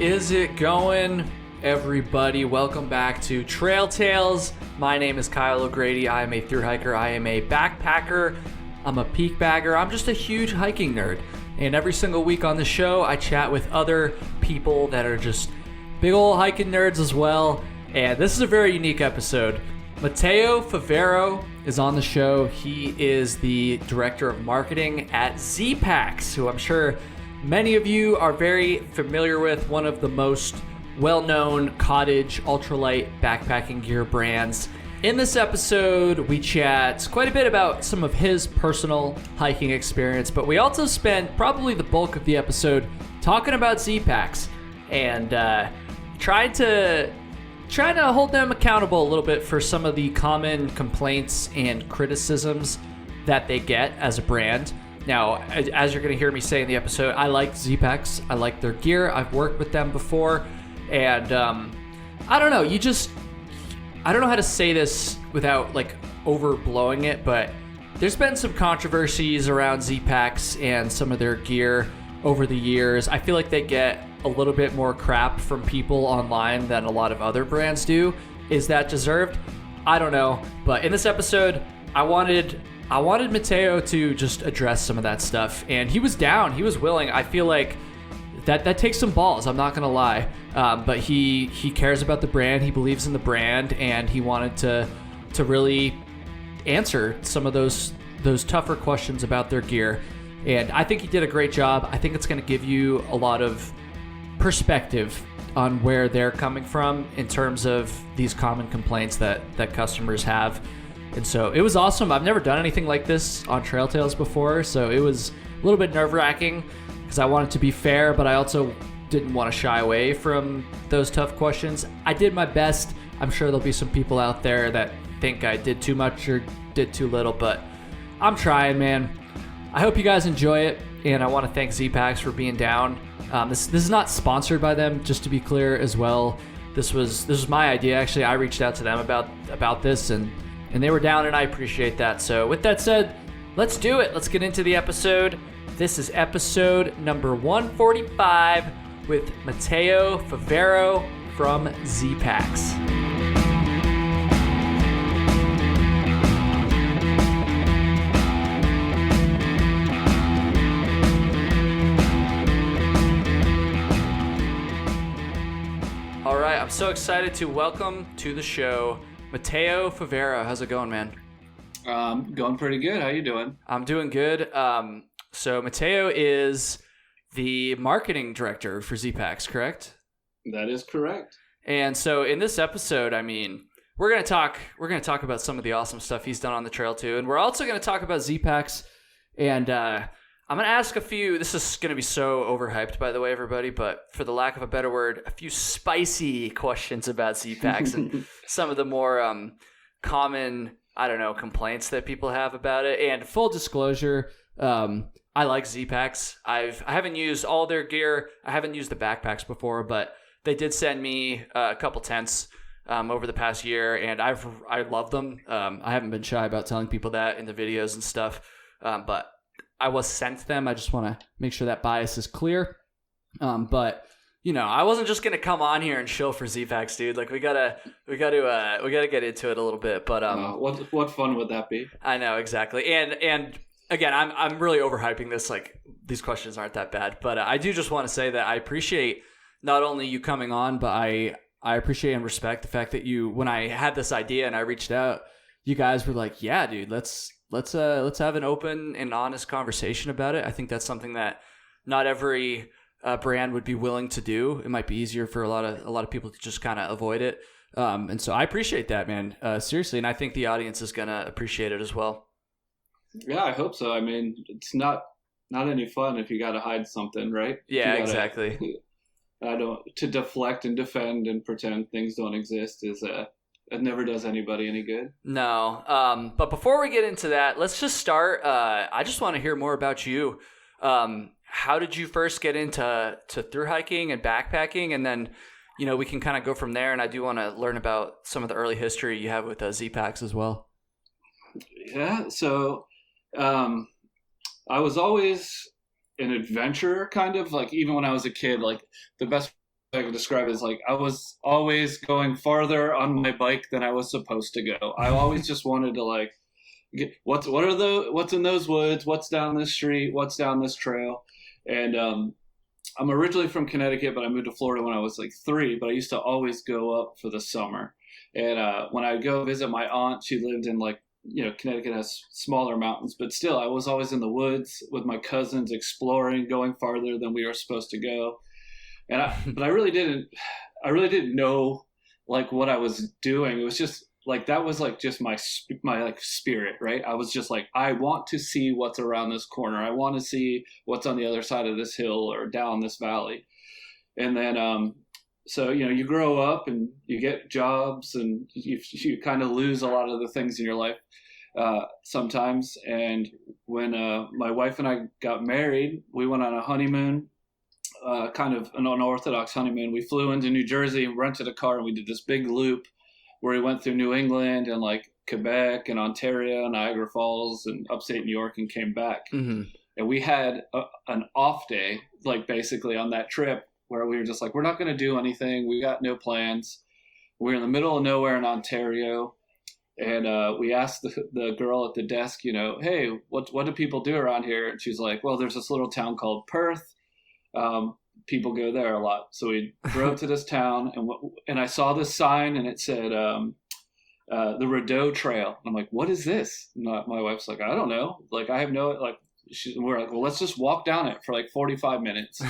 is it going, everybody? Welcome back to Trail Tales. My name is Kyle O'Grady. I am a thru hiker. I am a backpacker. I'm a peak bagger. I'm just a huge hiking nerd. And every single week on the show, I chat with other people that are just big old hiking nerds as well. And this is a very unique episode. Matteo Favero is on the show. He is the director of marketing at Z-Packs, who I'm sure many of you are very familiar with, one of the most well-known cottage ultralight backpacking gear brands. In this episode, we chat quite a bit about some of his personal hiking experience, but we also spend probably the bulk of the episode talking about Z-Packs and trying to hold them accountable a little bit for some of the common complaints and criticisms that they get as a brand. Now, as you're going to hear me say in the episode, I like Z-Packs. I like their gear. I've worked with them before. And I don't know. I don't know how to say this without like overblowing it, but there's been some controversies around Z-Packs and some of their gear over the years. I feel like they get a little bit more crap from people online than a lot of other brands do. Is that deserved? I don't know. But in this episode, I wanted Matteo to just address some of that stuff, and he was down. He was willing. I feel like that takes some balls. I'm not gonna lie, but he cares about the brand. He believes in the brand, and he wanted to really answer some of those tougher questions about their gear. And I think he did a great job. I think it's gonna give you a lot of perspective on where they're coming from in terms of these common complaints that customers have. And so it was awesome. I've never done anything like this on Trail Tales before, so it was a little bit nerve-wracking because I wanted to be fair, but I also didn't want to shy away from those tough questions. I did my best. I'm sure there'll be some people out there that think I did too much or did too little, but I'm trying, man. I hope you guys enjoy it, and I want to thank Z-Packs for being down. This is not sponsored by them, just to be clear as well. This was my idea, actually. I reached out to them about this, and they were down, and I appreciate that. So with that said, let's do it. Let's get into the episode. This is episode number 145 with Matteo Favero from Z-Packs. All right, I'm so excited to welcome to the show Matteo Favero. How's it going, man? Going pretty good. How you doing? I'm doing good. So Matteo is the marketing director for Z-Packs, correct? That is correct. And so in this episode, I mean, we're gonna talk about some of the awesome stuff he's done on the trail too, and we're also gonna talk about Z-Packs. And I'm gonna ask a few. This is gonna be so overhyped, by the way, everybody. But for the lack of a better word, a few spicy questions about Z-Packs and some of the more common, I don't know, complaints that people have about it. And full disclosure, I like Z-Packs. I haven't used all their gear. I haven't used the backpacks before, but they did send me a couple tents over the past year, and I love them. I haven't been shy about telling people that in the videos and stuff, but I was sent them. I just want to make sure that bias is clear. But you know, I wasn't just gonna come on here and shill for Z-Packs, dude. Like we gotta get into it a little bit. But what fun would that be? I know, exactly. And again, I'm really overhyping this. Like these questions aren't that bad, but I do just want to say that I appreciate not only you coming on, but I appreciate and respect the fact that when I had this idea and I reached out, you guys were like, yeah, dude, let's have an open and honest conversation about it. I think that's something that not every brand would be willing to do. It might be easier for a lot of people to just kind of avoid it. And so I appreciate that, man. Seriously, and I think the audience is gonna appreciate it as well. Yeah, I hope so. I mean, it's not any fun if you got to hide something, right? Yeah, exactly. To deflect and defend and pretend things don't exist it never does anybody any good. No. But before we get into that, let's just start. I just want to hear more about you. How did you first get into thru hiking and backpacking? And then, you know, we can kind of go from there. And I do want to learn about some of the early history you have with Z-Packs as well. Yeah. So I was always an adventurer, kind of, like, even when I was a kid. Like, the best I can describe it as like I was always going farther on my bike than I was supposed to go. I always just wanted to like get what's in those woods, what's down this street, what's down this trail. And I'm originally from Connecticut, but I moved to Florida when I was like 3. But I used to always go up for the summer. And when I would go visit my aunt, she lived in like, Connecticut has smaller mountains, but still I was always in the woods with my cousins exploring, going farther than we were supposed to go. But I really didn't know like what I was doing. It was just like, that was like just my like spirit, right? I was just like, I want to see what's around this corner. I want to see what's on the other side of this hill or down this valley. And then, so, you grow up and you get jobs and you kind of lose a lot of the things in your life sometimes. And when my wife and I got married, we went on a honeymoon, kind of an unorthodox honeymoon. We flew into New Jersey, rented a car, and we did this big loop where we went through New England and like Quebec and Ontario, Niagara Falls and upstate New York, and came back. Mm-hmm. And we had an off day, like basically on that trip, where we were just like, we're not going to do anything. We got no plans. We're in the middle of nowhere in Ontario. And we asked the girl at the desk, hey, what do people do around here? And she's like, well, there's this little town called Perth. People go there a lot. So we drove to this town, and I saw this sign, and it said the Rideau Trail. And I'm like, what is this? And my wife's like, I don't know. Like, I have no, like, we're like, well, let's just walk down it for like 45 minutes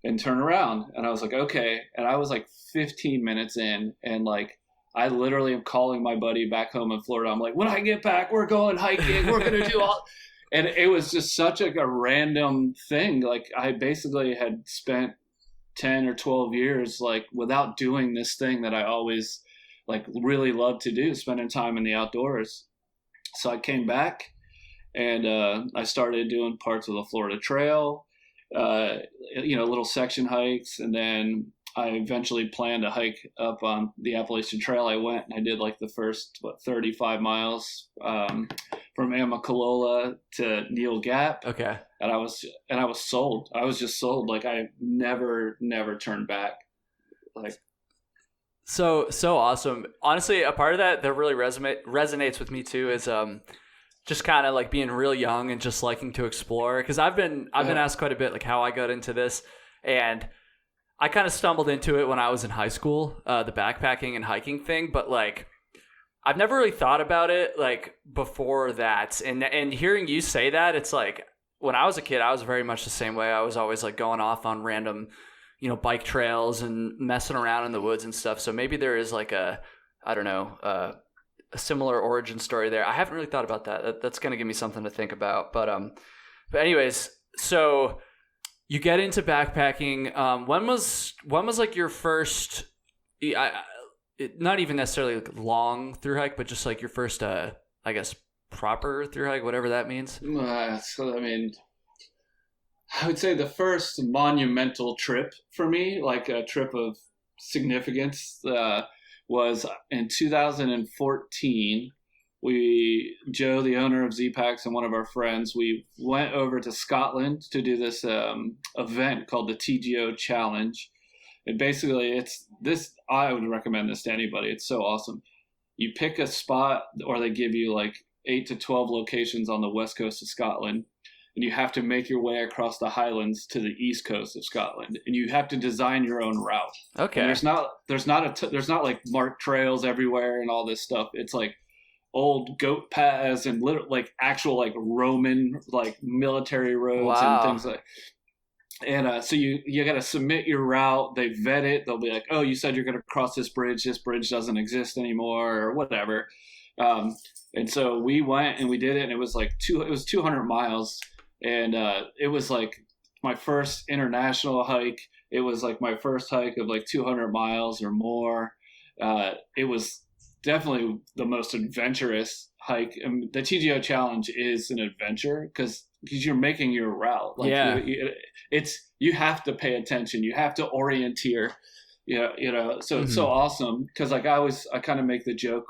and turn around. And I was like, okay. And I was like 15 minutes in, and like, I literally am calling my buddy back home in Florida. I'm like, when I get back, we're going hiking. We're going to do all. And it was just such like a random thing. Like, I basically had spent 10 or 12 years like without doing this thing that I always like really loved to do, spending time in the outdoors. So I came back, and I started doing parts of the Florida Trail, little section hikes. And then I eventually planned to hike up on the Appalachian Trail. I went and I did like the first 35 miles from Amicalola to Neal Gap. Okay. And I was sold. I was just sold. Like, I never turned back. Like, so awesome. Honestly, a part of that really resonates with me too is just kind of like being real young and just liking to explore. Because I've been asked quite a bit like how I got into this, and I kind of stumbled into it when I was in high school, the backpacking and hiking thing. But like, I've never really thought about it like before that. And hearing you say that, it's like when I was a kid, I was very much the same way. I was always like going off on random, bike trails and messing around in the woods and stuff. So maybe there is like a similar origin story there. I haven't really thought about that. That's going to give me something to think about. But anyways, so you get into backpacking. When was like your first, not even necessarily like long through hike, but just like your first, I guess, proper through hike, whatever that means? So, I mean, I would say the first monumental trip for me, like a trip of significance, was in 2014. Joe, the owner of Z-Packs, and one of our friends, we went over to Scotland to do this event called the TGO Challenge. And basically, I would recommend this to anybody. It's so awesome. You pick a spot, or they give you like 8 to 12 locations on the west coast of Scotland, and you have to make your way across the Highlands to the east coast of Scotland, and you have to design your own route. Okay. And there's not like marked trails everywhere and all this stuff. It's like old goat paths and like actual like Roman like military roads. Wow. And things like. And so you got to submit your route. They vet it. They'll be like, oh, you said you're going to cross this bridge. This bridge doesn't exist anymore, or whatever. And so we went and we did it, and it was like 200 miles. And it was like my first international hike. It was like my first hike of like 200 miles or more. It was definitely the most adventurous hike. I mean, the TGO Challenge is an adventure because you're making your route. Like, yeah. You have to pay attention. You have to orienteer. So it's so awesome because like I kind of make the joke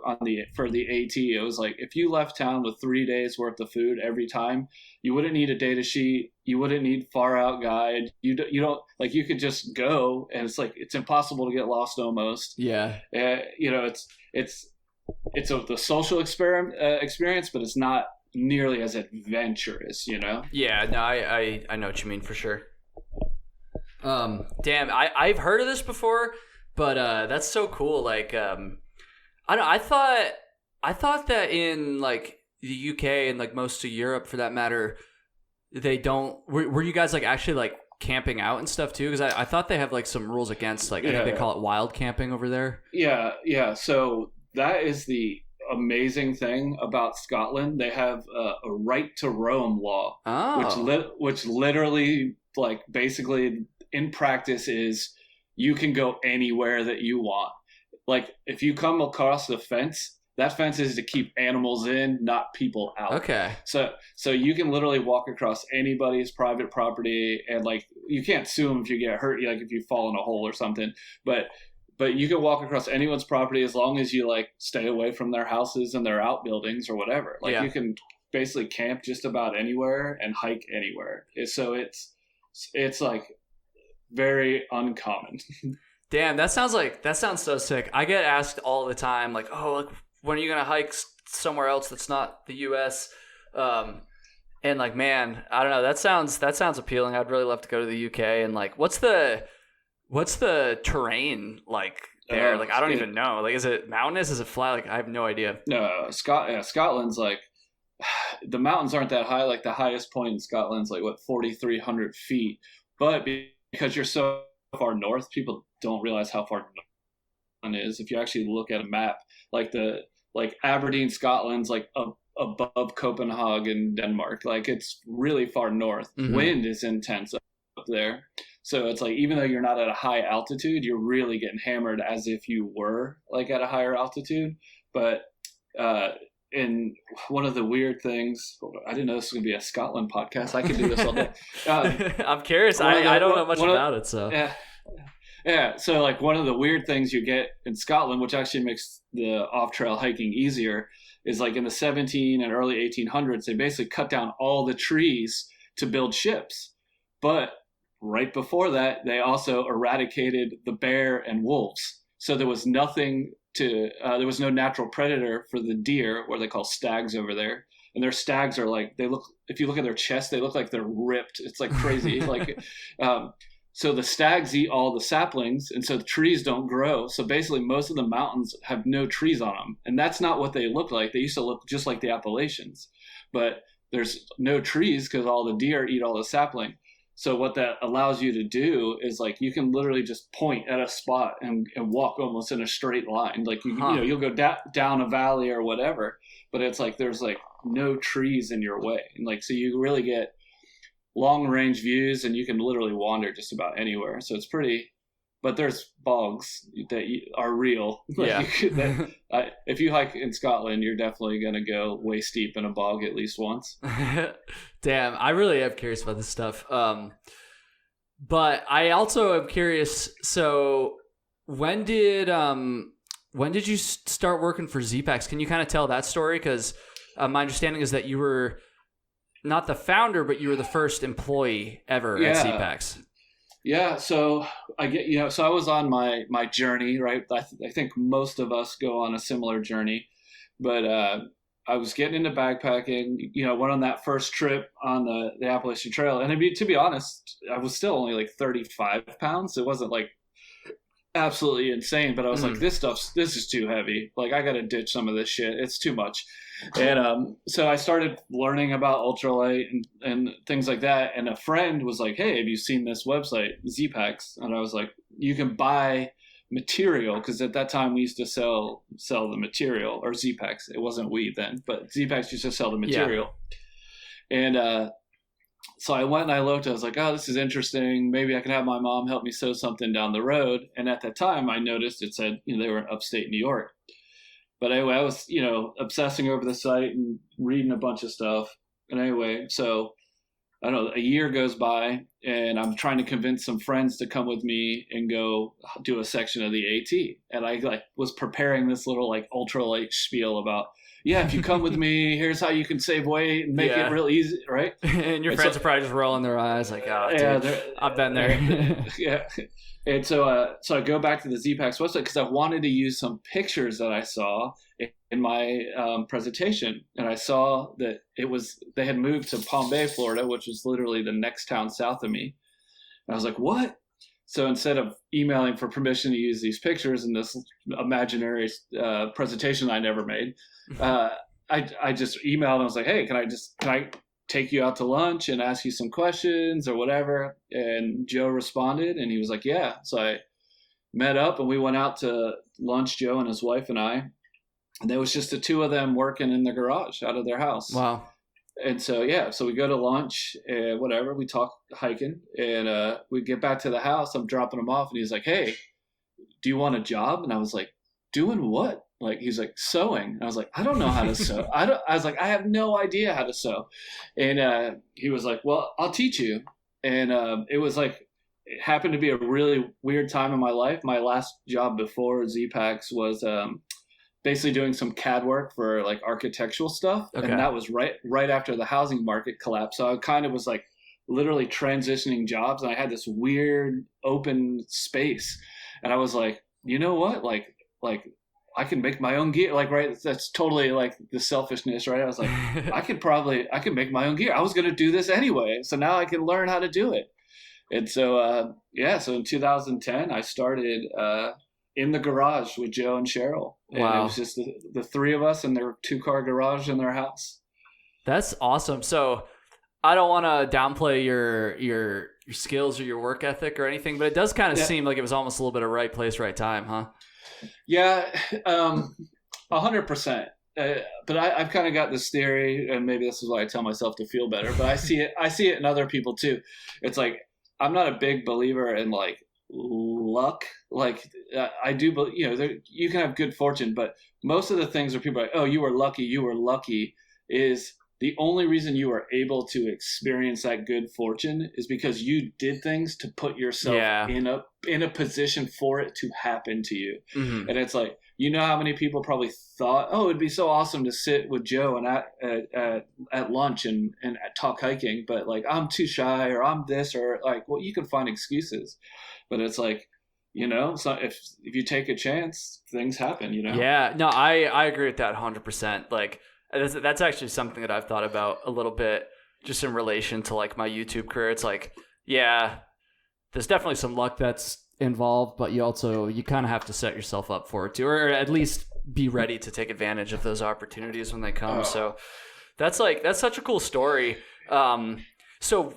for the AT. It was like if you left town with 3 days worth of food every time, you wouldn't need a data sheet, you wouldn't need far out guide. You don't like you could just go, and it's like it's impossible to get lost almost. Yeah. It's the social experience, but it's not nearly as adventurous. Yeah. No, I know what you mean for sure. Damn, I've heard of this before, but that's so cool. Like, I don't know, I thought that in like the UK and like most of Europe, for that matter, they don't. Were you guys like actually like camping out and stuff too? Because I thought they have like some rules against like I think they call it wild camping over there. Yeah. So that is the amazing thing about Scotland. They have a right to roam law, which literally like basically in practice is you can go anywhere that you want. Like if you come across the fence, that fence is to keep animals in, not people out. Okay. So you can literally walk across anybody's private property, and like you can't sue them if you get hurt, like if you fall in a hole or something. But you can walk across anyone's property as long as you like stay away from their houses and their outbuildings or whatever. Like you can basically camp just about anywhere and hike anywhere. So it's like very uncommon. Damn, that sounds so sick. I get asked all the time, like, oh, like, when are you gonna hike somewhere else that's not the U.S.? And like, man, I don't know. That sounds appealing. I'd really love to go to the U.K. And like, what's the terrain like there? Like, I don't even know. Like, is it mountainous? Is it flat? Like, I have no idea. No, Scotland's like the mountains aren't that high. Like the highest point in Scotland's like 4,300 feet, but because you're so far north, people don't realize how far north is. If you actually look at a map, like Aberdeen, Scotland's like above Copenhagen, Denmark. Like it's really far north. Mm-hmm. Wind is intense up there. So it's like even though you're not at a high altitude, you're really getting hammered as if you were like at a higher altitude. But and one of the weird things, I didn't know this was going to be a Scotland podcast. I could do this all day. I'm curious. I don't know much about it. So yeah. So like one of the weird things you get in Scotland, which actually makes the off-trail hiking easier, is like in the 17 and early 1800s, they basically cut down all the trees to build ships. But right before that, they also eradicated the bear and wolves. So there was nothing there was no natural predator for the deer, what they call stags over there. And their stags are like, if you look at their chest, they look like they're ripped. It's like crazy. So the stags eat all the saplings, and so the trees don't grow. So basically most of the mountains have no trees on them. And that's not what they look like. They used to look just like the Appalachians, but there's no trees because all the deer eat all the sapling. So what that allows you to do is like you can literally just point at a spot and walk almost in a straight line. Like you'll go down a valley or whatever, but it's like there's like no trees in your way, and like so you really get long range views, and you can literally wander just about anywhere. So it's pretty. But there's bogs that are real. Yeah. If you hike in Scotland, you're definitely going to go waist deep in a bog at least once. Damn, I really am curious about this stuff. But I also am curious. So when did you start working for Z-Packs? Can you kind of tell that story? Because my understanding is that you were not the founder, but you were the first employee ever at Z-Packs. Yeah, so I was on my journey, right? I think most of us go on a similar journey, but I was getting into backpacking. Went on that first trip on the Appalachian Trail, and to be honest, I was still only like 35 pounds. It wasn't like absolutely insane, but I was like, this is too heavy. Like I got to ditch some of this shit. It's too much. And so I started learning about ultralight and things like that. And a friend was like, hey, have you seen this website, Z-Packs? And I was like, you can buy material, because at that time we used to sell the material, or Z-Packs. It wasn't we then, but Z-Packs used to sell the material. Yeah. And so I went and I looked. I was like, oh, this is interesting. Maybe I can have my mom help me sew something down the road. And at that time, I noticed it said they were in upstate New York. But anyway, I was, obsessing over the site and reading a bunch of stuff. And anyway, so I don't know, a year goes by, and I'm trying to convince some friends to come with me and go do a section of the AT. And I like was preparing this little like ultralight spiel about, yeah, if you come with me, here's how you can save weight and make it real easy, right? And your friends are probably just rolling their eyes like, oh, dude, I've been there. Yeah. And so I go back to the Z-Packs website because I wanted to use some pictures that I saw in my presentation. And I saw that they had moved to Palm Bay, Florida, which was literally the next town south of me. And I was like, what? So instead of emailing for permission to use these pictures in this imaginary presentation I never made, I just emailed and I was like, hey, can I take you out to lunch and ask you some questions or whatever? And Joe responded and he was like, yeah. So I met up and we went out to lunch, Joe and his wife and I, and there was just the two of them working in the garage out of their house. Wow. And so, so we go to lunch and whatever, we talk hiking and we get back to the house. I'm dropping him off and he's like, hey, do you want a job? And I was like, doing what? Like, he's like, sewing. And I was like, I don't know how to sew. I was like, I have no idea how to sew. And he was like, well, I'll teach you. And it was like, it happened to be a really weird time in my life. My last job before Z-Packs was basically doing some CAD work for like architectural stuff. Okay. And that was right after the housing market collapsed. So I kind of was like literally transitioning jobs and I had this weird open space. And I was like, you know what? Like I can make my own gear. Like, right. That's totally like the selfishness, right? I was like, I could make my own gear. I was going to do this anyway. So now I can learn how to do it. And so, so in 2010, I started in the garage with Joe and Cheryl. And wow. It was just the three of us in their 2-car garage in their house. That's awesome. So I don't want to downplay your skills or your work ethic or anything, but it does kind of seem like it was almost a little bit of right place, right time, huh? Yeah, 100%. But I've kind of got this theory, and maybe this is why I tell myself to feel better, but I see it in other people too. It's like, I'm not a big believer in like luck. Like I do, you can have good fortune, but most of the things where people are like, oh, you were lucky is the only reason you are able to experience that good fortune is because you did things to put yourself in a position for it to happen to you. Mm-hmm. And it's like, you know how many people probably thought, oh, it'd be so awesome to sit with Joe and at lunch and talk hiking, but like I'm too shy or I'm this or like, well, you can find excuses, but it's like, so if you take a chance, things happen, Yeah, no, I agree with that 100%. Like that's actually something that I've thought about a little bit just in relation to like my YouTube career. It's like, yeah, there's definitely some luck that's involved, but you kind of have to set yourself up for it too, or at least be ready to take advantage of those opportunities when they come. So that's such a cool story. So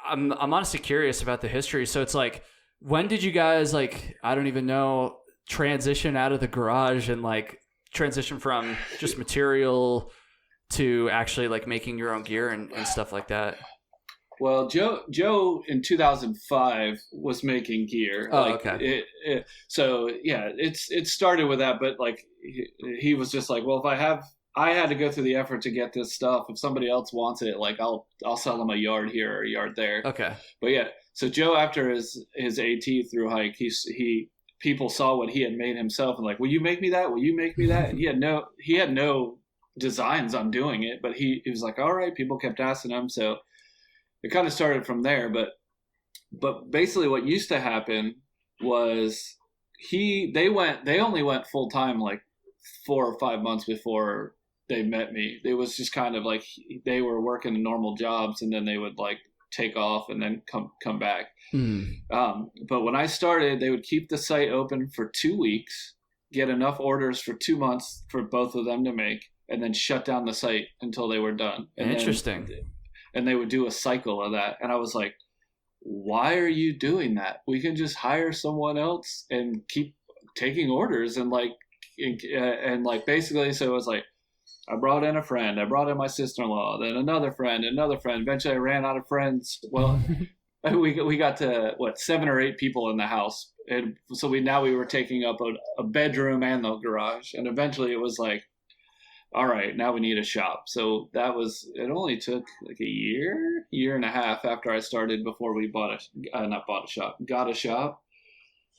I'm honestly curious about the history. So it's like, when did you guys like, I don't even know, transition out of the garage and like transition from just material to actually like making your own gear and stuff like that? Well, Joe in 2005 was making gear. Oh, okay. It started with that, but like he was just like, well, if I had to go through the effort to get this stuff. If somebody else wants it, like I'll sell them a yard here or a yard there. Okay. But yeah, so Joe, after his AT through hike, people saw what he had made himself and like, will you make me that? Will you make me that? And he had no designs on doing it, but he was like, all right. People kept asking him, so it kind of started from there. But basically, what used to happen was they only went full time like 4 or 5 months before they met me. It was just kind of like they were working normal jobs and then they would like take off and then come back. But when I started, they would keep the site open for 2 weeks, get enough orders for 2 months for both of them to make, and then shut down the site until they were done. And Interesting. And they would do a cycle of that. And I was like, why are you doing that? We can just hire someone else and keep taking orders and basically, so it was like, I brought in a friend, I brought in my sister-in-law, then another friend. Eventually I ran out of friends. Well, we got to 7 or 8 people in the house. And so we were taking up a bedroom and the garage. And eventually it was like, all right, now we need a shop. So it only took like a year and a half after I started before we got a shop.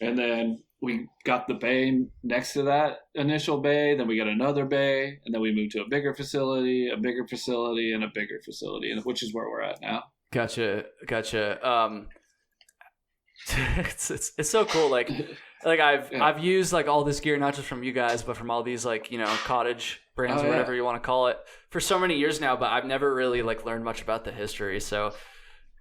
And then we got the bay next to that initial bay. Then we got another bay, and then we moved to a bigger facility, and a bigger facility, which is where we're at now. Gotcha. It's so cool. Like I've used like all this gear, not just from you guys, but from all these like, cottage brands or whatever you want to call it, for so many years now. But I've never really like learned much about the history. So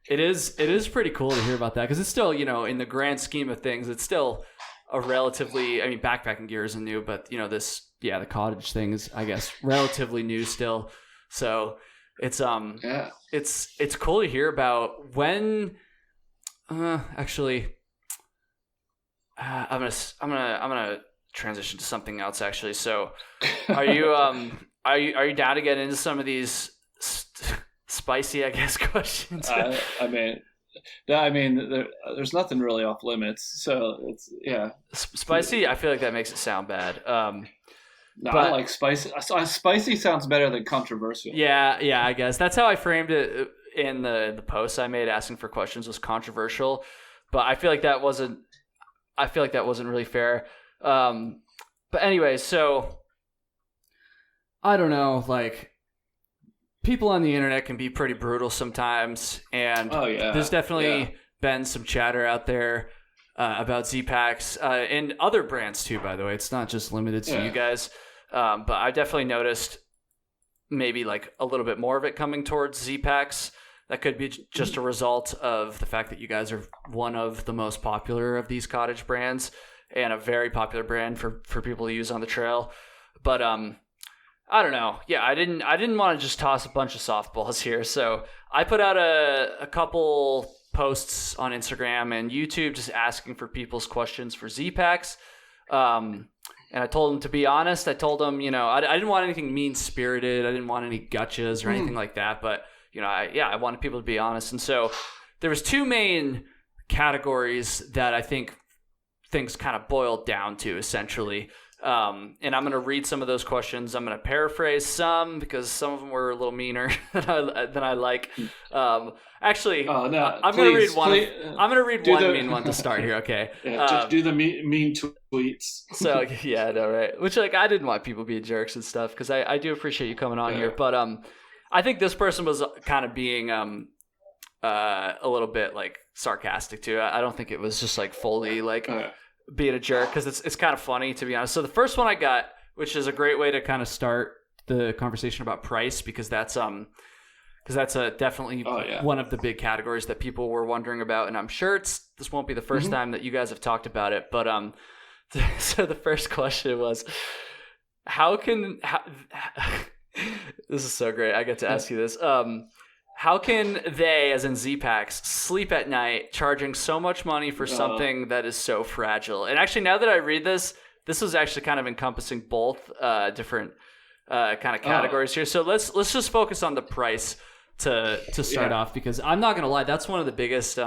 it is pretty cool to hear about that, because it's still, in the grand scheme of things, it's still a relatively, I mean, backpacking gear isn't new, but the cottage thing is, I guess, relatively new still. So it's it's cool to hear about. When actually I'm gonna transition to something else actually. So are you down to get into some of these spicy, I guess, questions? There's nothing really off limits, so it's spicy. I feel like that makes it sound bad. But I like spicy. Spicy sounds better than controversial. Yeah, I guess that's how I framed it in the post I made asking for questions, was controversial, but I feel like that wasn't really fair. But anyway, so I don't know, like, people on the internet can be pretty brutal sometimes, and there's definitely been some chatter out there about Z-Packs and other brands too, by the way. It's not just limited to you guys, but I definitely noticed maybe like a little bit more of it coming towards Z-Packs. That could be just a result of the fact that you guys are one of the most popular of these cottage brands, and a very popular brand for people to use on the trail. But I don't know. Yeah, I didn't want to just toss a bunch of softballs here. So I put out a couple posts on Instagram and YouTube just asking for people's questions for Z-Packs. And I told them to be honest. I told them, I didn't want anything mean-spirited. I didn't want any gotchas or anything like that. But, I wanted people to be honest. And so there was two main categories that I think things kind of boiled down to, essentially. And I'm going to read some of those questions. I'm going to paraphrase some because some of them were a little meaner than I like. Actually, I'm going to read one. I'm going to read one mean one to start here. Okay. Just do the mean tweets. So yeah, no, right. Which, like, I didn't want people being jerks and stuff, because I do appreciate you coming on here. But I think this person was kind of being a little bit like sarcastic too. I don't think it was just like fully like being a jerk, because it's kind of funny, to be honest. So the first one I got, which is a great way to kind of start the conversation about price, because that's definitely one of the big categories that people were wondering about, and I'm sure this won't be the first time that you guys have talked about it. But so the first question was, this is so great, I get to ask you this. How can they, as in Z-Packs, sleep at night charging so much money for something that is so fragile? And actually, now that I read this was actually kind of encompassing both different kind of categories here. So let's just focus on the price to start off, because I'm not gonna lie, that's one of the biggest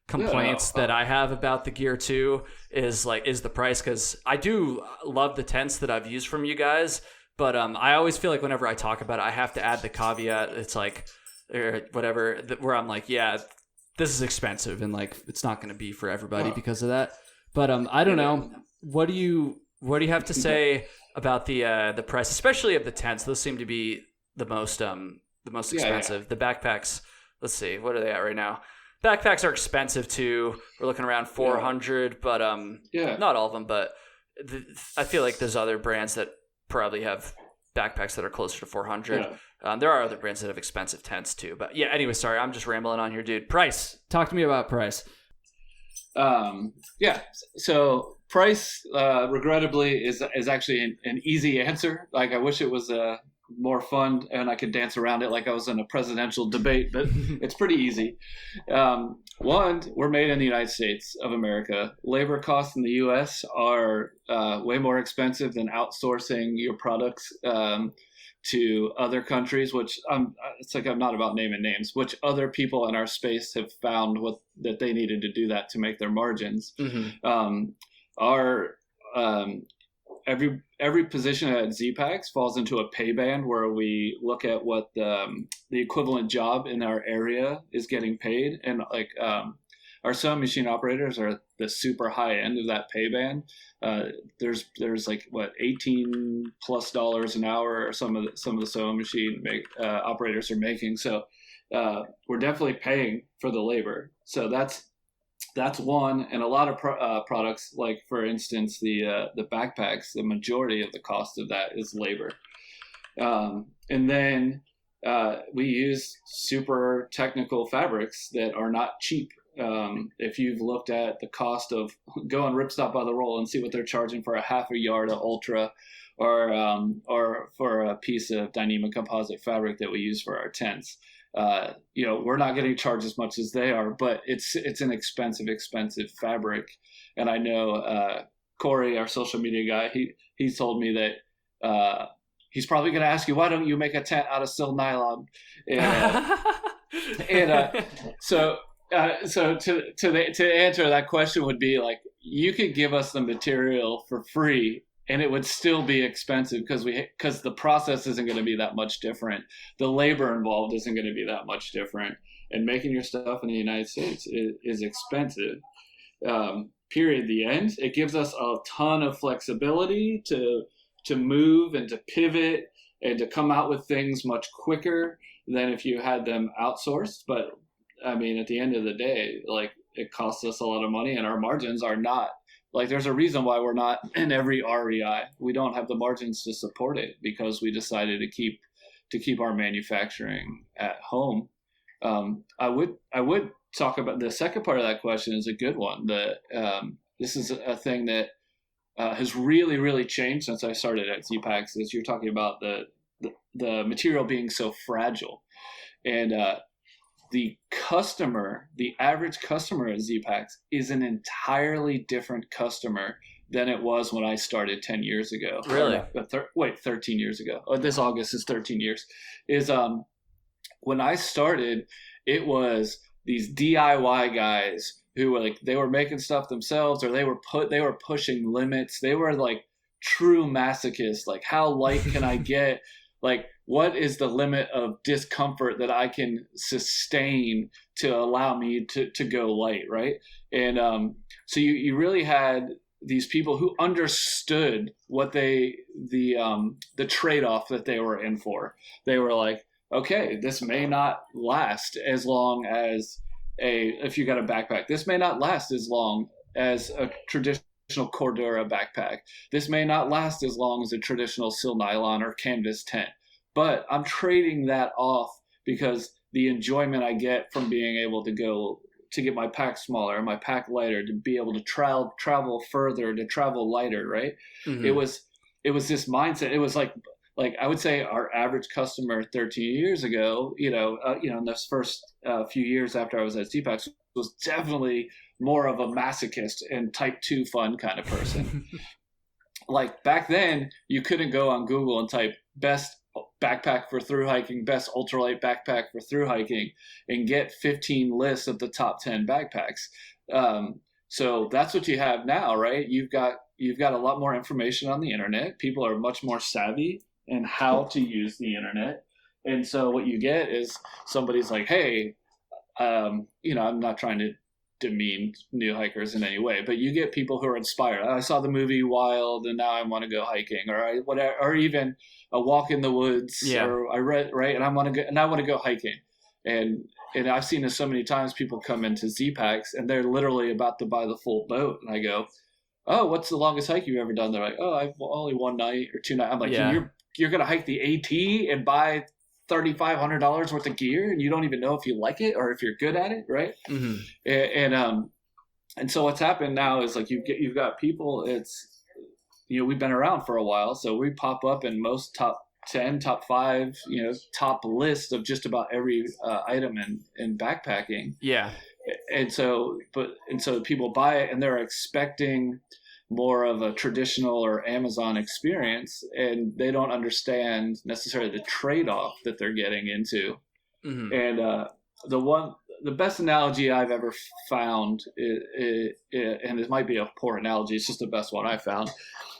complaints that I have about the gear too, is the price, because I do love the tents that I've used from you guys, but I always feel like whenever I talk about it, I have to add the caveat. It's like, or whatever, where I'm like, yeah, this is expensive, and like it's not going to be for everybody because of that. But I don't know. What do you have to say about the price, especially of the tents? Those seem to be the most expensive. The backpacks, let's see, what are they at right now? Backpacks are expensive too. We're looking around 400, but not all of them. But I feel like there's other brands that probably have backpacks that are closer to 400. There are other brands that have expensive tents too. But yeah, anyway, sorry, I'm just rambling on here, dude. Price. Talk to me about price. So price, regrettably, is actually an easy answer. Like, I wish it was more fun and I could dance around it like I was in a presidential debate, but it's pretty easy. One, we're made in the United States of America. Labor costs in the U.S. are way more expensive than outsourcing your products to other countries, which it's like, I'm not about naming names, which other people in our space have found that they needed to do that to make their margins. every position at Z-Packs falls into a pay band where we look at what the equivalent job in our area is getting paid, and like our sewing machine operators are the super high end of that pay band. There's like what $18+ an hour, or some of the sewing machine operators are making. So we're definitely paying for the labor. So that's one. And a lot of products, like for instance the backpacks, the majority of the cost of that is labor. And then we use super technical fabrics that are not cheap. If you've looked at the cost of, go on Ripstop by the roll and see what they're charging for a half a yard of Ultra, or for a piece of Dyneema composite fabric that we use for our tents. We're not getting charged as much as they are, but it's an expensive fabric. And I know Corey, our social media guy, he told me that he's probably going to ask you, why don't you make a tent out of sil nylon? So to answer that question would be like, you could give us the material for free and it would still be expensive because the process isn't going to be that much different. The labor involved isn't going to be that much different. And making your stuff in the United States is expensive. Period. The end. It gives us a ton of flexibility to move and to pivot and to come out with things much quicker than if you had them outsourced. But I mean, at the end of the day, like, it costs us a lot of money, and our margins are not, like, there's a reason why we're not in every REI. We don't have the margins to support it because we decided to keep our manufacturing at home. I would talk about the second part of that question is a good one. This is a thing that has really, really changed since I started at Z-Packs, is you're talking about the material being so fragile. And the average customer at Z-Packs is an entirely different customer than it was when I started 10 years ago. Really? 13 years ago. This August is 13 years. When I started, it was these DIY guys who were like, they were making stuff themselves, or they were pushing limits. They were like true masochists. Like, how light can I get? Like, what is the limit of discomfort that I can sustain to allow me to go light, right? And so you really had these people who understood what the trade-off that they were in for. They were like, okay, this may not last as long as if you got a backpack. This may not last as long as a traditional Cordura backpack. This may not last as long as a traditional sil nylon or canvas tent. But I'm trading that off because the enjoyment I get from being able to get my pack smaller and my pack lighter, to be able to travel further, to travel lighter, right? Mm-hmm. It was this mindset. It was like I would say our average customer 13 years ago, in those first few years after I was at Z-Packs, was definitely more of a masochist and type 2 fun kind of person. Like, back then, you couldn't go on Google and type best backpack for through hiking, best ultralight backpack for through hiking, and get 15 lists of the top 10 backpacks. So that's what you have now, right? You've got a lot more information on the internet. People are much more savvy in how to use the internet. And so what you get is somebody's like, hey, I'm not trying to demean new hikers in any way, but you get people who are inspired. I saw the movie Wild and now I want to go hiking, or even a walk in the woods. Yeah. Or I read, right, and I want to go hiking. And I've seen this so many times. People come into Z-Packs and they're literally about to buy the full boat, and I go, oh, what's the longest hike you've ever done? They're like, oh, I've only one night or 2 nights. I'm like, yeah. You're gonna hike the AT and buy $3,500 worth of gear, and you don't even know if you like it or if you're good at it, right? Mm-hmm. And so what's happened now is, like, you've got people. It's, we've been around for a while, so we pop up in most top 10, top 5, top list of just about every item in backpacking. Yeah. And so people buy it and they're expecting more of a traditional or Amazon experience, and they don't understand necessarily the trade-off that they're getting into. Mm-hmm. And the best analogy I've ever found, and this might be a poor analogy, it's just the best one I found,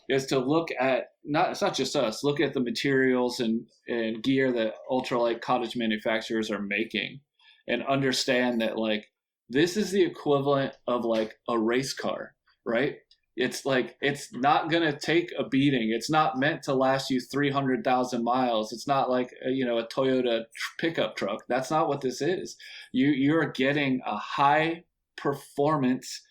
is to look at it's not just us, look at the materials and gear that ultralight cottage manufacturers are making and understand that like this is the equivalent of like a race car, right? It's like it's not going to take a beating. It's not meant to last you 300,000 miles. It's not like a Toyota pickup truck. That's not what this is. You're getting a high performance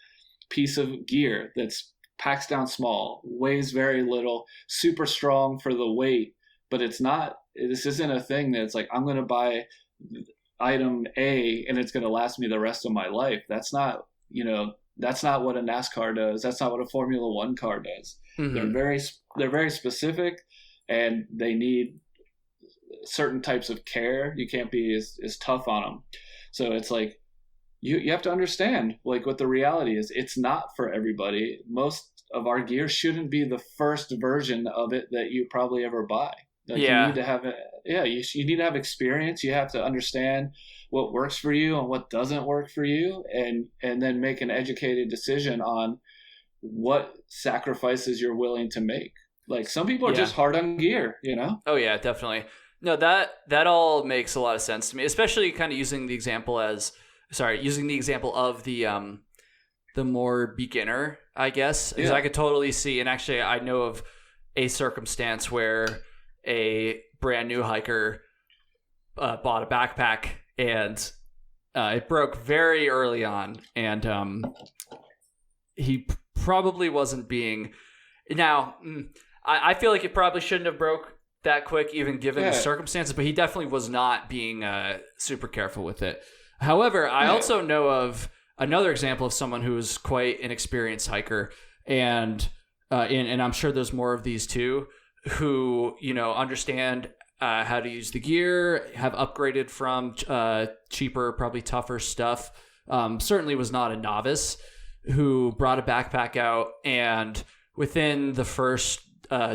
piece of gear that's packs down small, weighs very little, super strong for the weight, but this isn't a thing that's like I'm going to buy item A and it's going to last me the rest of my life. That's not what a NASCAR does. That's not what a Formula One car does. Mm-hmm. They're very specific, and they need certain types of care. You can't be as tough on them. So it's like you have to understand like what the reality is. It's not for everybody. Most of our gear shouldn't be the first version of it that you probably ever buy. Like you need to have you need to have experience. You have to understand what works for you and what doesn't work for you, and then make an educated decision on what sacrifices you're willing to make. Like some people are just hard on gear, Oh yeah, definitely. No, that all makes a lot of sense to me, especially kind of using the example of the more beginner, I guess, because I could totally see, and actually I know of a circumstance where a brand new hiker bought a backpack and it broke very early on, and he probably wasn't being. Now, I feel like it probably shouldn't have broke that quick, even given the circumstances, but he definitely was not being super careful with it. However, I also know of another example of someone who is quite an experienced hiker, and I'm sure there's more of these too, who understand how to use the gear, have upgraded from cheaper, probably tougher stuff. Certainly was not a novice, who brought a backpack out, and within the first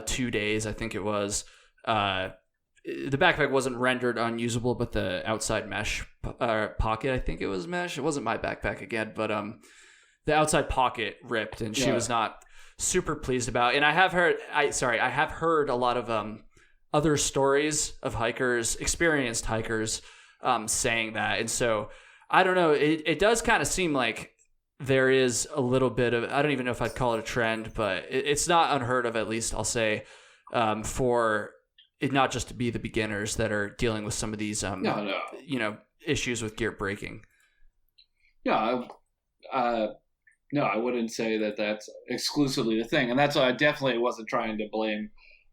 2 days, I think it was, the backpack wasn't rendered unusable, but the outside mesh pocket, I think it was mesh. It wasn't my backpack again, but the outside pocket ripped, and she was not super pleased about. And I have heard a lot of other stories of hikers, experienced hikers, saying that. And so I don't know. It does kind of seem like there is a little bit of, I don't even know if I'd call it a trend, but it's not unheard of, at least I'll say, for it not just to be the beginners that are dealing with some of these, issues with gear breaking. Yeah. No, I wouldn't say that that's exclusively the thing. And that's why I definitely wasn't trying to blame.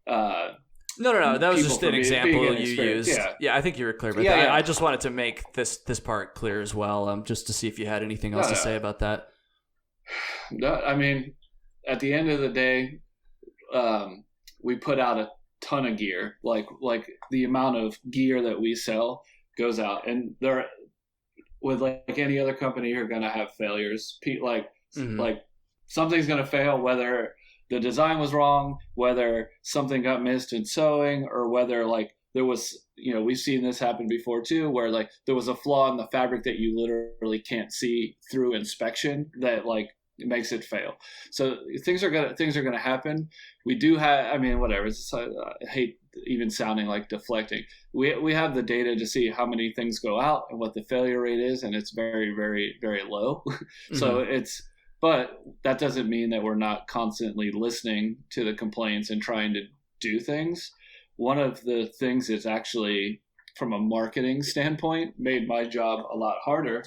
No. That was just an example you used. Yeah, I think you were clear about that. Yeah. I just wanted to make this part clear as well, just to see if you had anything else to say about that. No, I mean, at the end of the day, we put out a ton of gear. Like the amount of gear that we sell goes out, and there, with like any other company, you're gonna have failures. Like something's gonna fail, whether the design was wrong, whether something got missed in sewing, or whether like there was, we've seen this happen before too, where like there was a flaw in the fabric that you literally can't see through inspection that like it makes it fail. So things are gonna happen. We do have, I mean, whatever. I hate even sounding like deflecting. We have the data to see how many things go out and what the failure rate is, and it's very, very, very low. So but that doesn't mean that we're not constantly listening to the complaints and trying to do things. One of the things that's actually, from a marketing standpoint, made my job a lot harder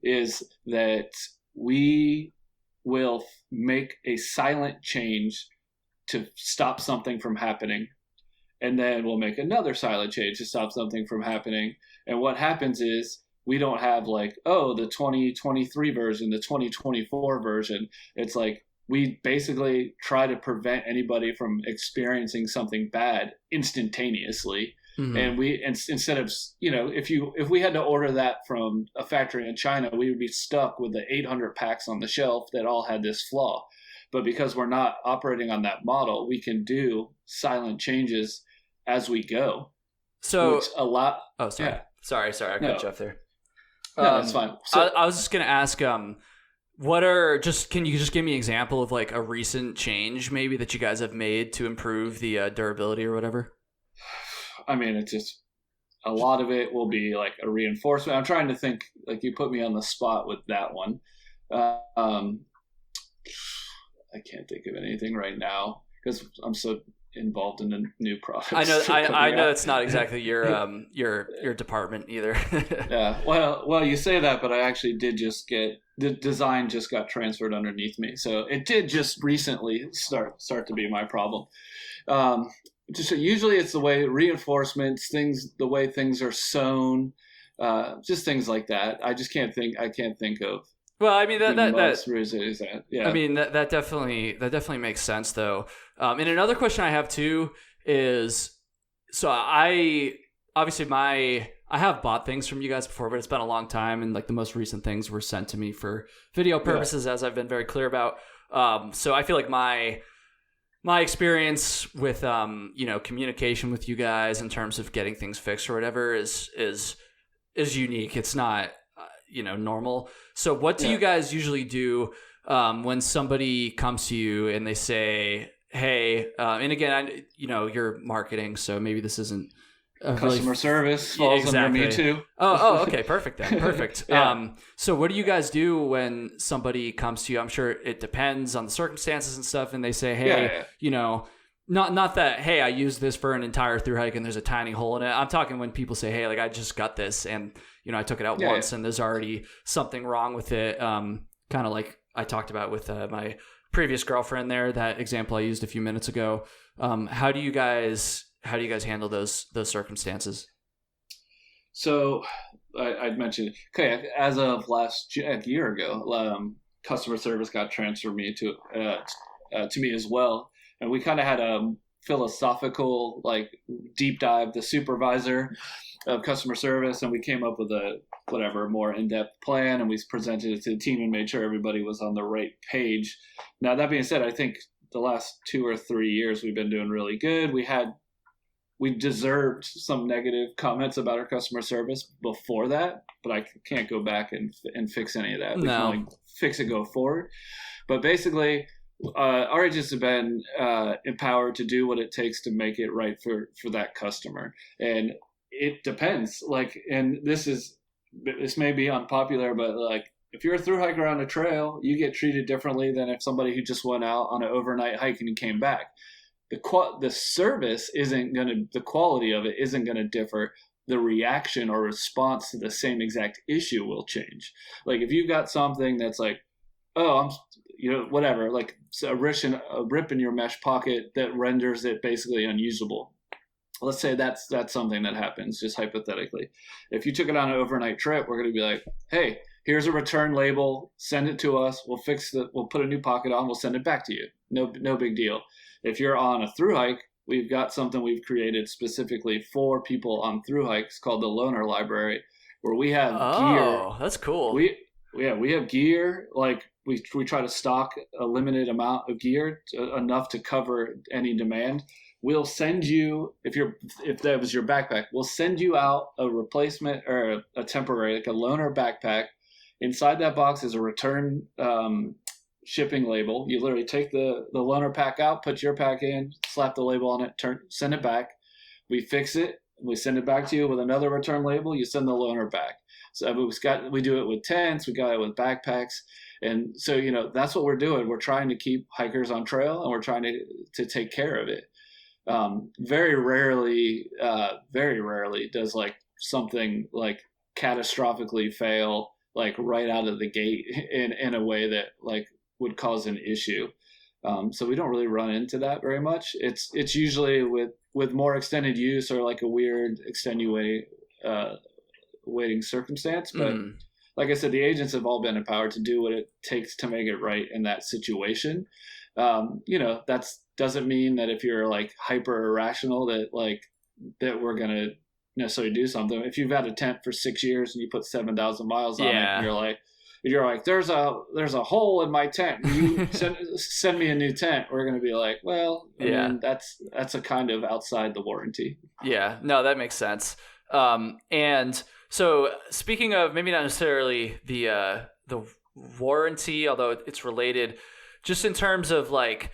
is that we will make a silent change to stop something from happening. And then we'll make another silent change to stop something from happening. And what happens is we don't have like, the 2023 version, the 2024 version. It's like we basically try to prevent anybody from experiencing something bad instantaneously. And instead of, if we had to order that from a factory in China, we would be stuck with the 800 packs on the shelf that all had this flaw. But because we're not operating on that model, we can do silent changes as we go. So a lot. Oh, sorry. Yeah. Sorry. I cut you off there. No, that's fine. So, I was just going to ask, Can you just give me an example of like a recent change maybe that you guys have made to improve the durability or whatever? I mean, it's just a lot of it will be like a reinforcement. I'm trying to think, like you put me on the spot with that one. I can't think of anything right now because I'm so involved in the new products. I know it's not exactly your department either. Yeah. Well, you say that, but I actually did just get the design just got transferred underneath me, so it did just recently start to be my problem. Just usually it's the way reinforcements, the way things are sewn, just things like that. I can't think of. Well, I mean yeah. I mean that definitely makes sense though. And another question I have too is, so I have bought things from you guys before, but it's been a long time, and like the most recent things were sent to me for video purposes, as I've been very clear about. So I feel like my experience with communication with you guys in terms of getting things fixed or whatever is unique. It's not normal. So what do you guys usually do when somebody comes to you and they say, hey, and again, you're marketing, so maybe this isn't customer service falls under me too. Oh, okay, perfect then. Perfect. Yeah. So what do you guys do when somebody comes to you? I'm sure it depends on the circumstances and stuff, and they say, hey, not that, hey, I used this for an entire through hike and there's a tiny hole in it. I'm talking when people say, hey, like I just got this and I took it out once and there's already something wrong with it. Kind of like I talked about with my previous girlfriend there, that example I used a few minutes ago. How do you guys handle those circumstances? So I'd mentioned, okay, as of a year ago, customer service got transferred to me as well. And we kind of had a philosophical, like, deep dive, the supervisor of customer service, and we came up with a more in-depth plan, and we presented it to the team and made sure everybody was on the right page. Now, that being said, I think the last 2 or 3 years we've been doing really good. We deserved some negative comments about our customer service before that, but I can't go back and fix any of that. We can only fix it go forward. But basically, our agents have been empowered to do what it takes to make it right for that customer. And it depends. Like, and this may be unpopular, but like, if you're a thru hiker on a trail, you get treated differently than if somebody who just went out on an overnight hike and came back. The service the quality of it isn't going to differ. The reaction or response to the same exact issue will change. Like if you've got something that's like, oh, whatever, like a rip in your mesh pocket that renders it basically unusable. Let's say that's something that happens, just hypothetically. If you took it on an overnight trip, we're going to be like, hey, here's a return label, send it to us, we'll put a new pocket on, we'll send it back to you. No big deal. If you're on a thru hike, we've got something we've created specifically for people on thru hikes called the Loaner Library, where we have gear. Oh, that's cool. We have gear, like we try to stock a limited amount of gear, enough to cover any demand. We'll send you, if that was your backpack, we'll send you out a replacement or a temporary, like a loaner backpack. Inside that box is a return shipping label. You literally take the loaner pack out, put your pack in, slap the label on it, send it back. We fix it, we send it back to you with another return label. You send the loaner back. So we do it with tents, we got it with backpacks. And so, that's what we're doing. We're trying to keep hikers on trail, and we're trying to take care of it. Very rarely does like something like catastrophically fail, like right out of the gate in a way that like would cause an issue. So we don't really run into that very much. It's usually with more extended use or like a weird extenuating waiting circumstance. But like I said, the agents have all been empowered to do what it takes to make it right in that situation. That doesn't mean that if you're like hyper irrational that we're gonna necessarily do something. If you've had a tent for 6 years and you put 7,000 miles on it, and you're like, there's a hole in my tent. You send me a new tent. We're gonna be like, well, I mean, that's a kind of outside the warranty. Yeah, no, that makes sense. And so speaking of maybe not necessarily the warranty, although it's related, just in terms of like,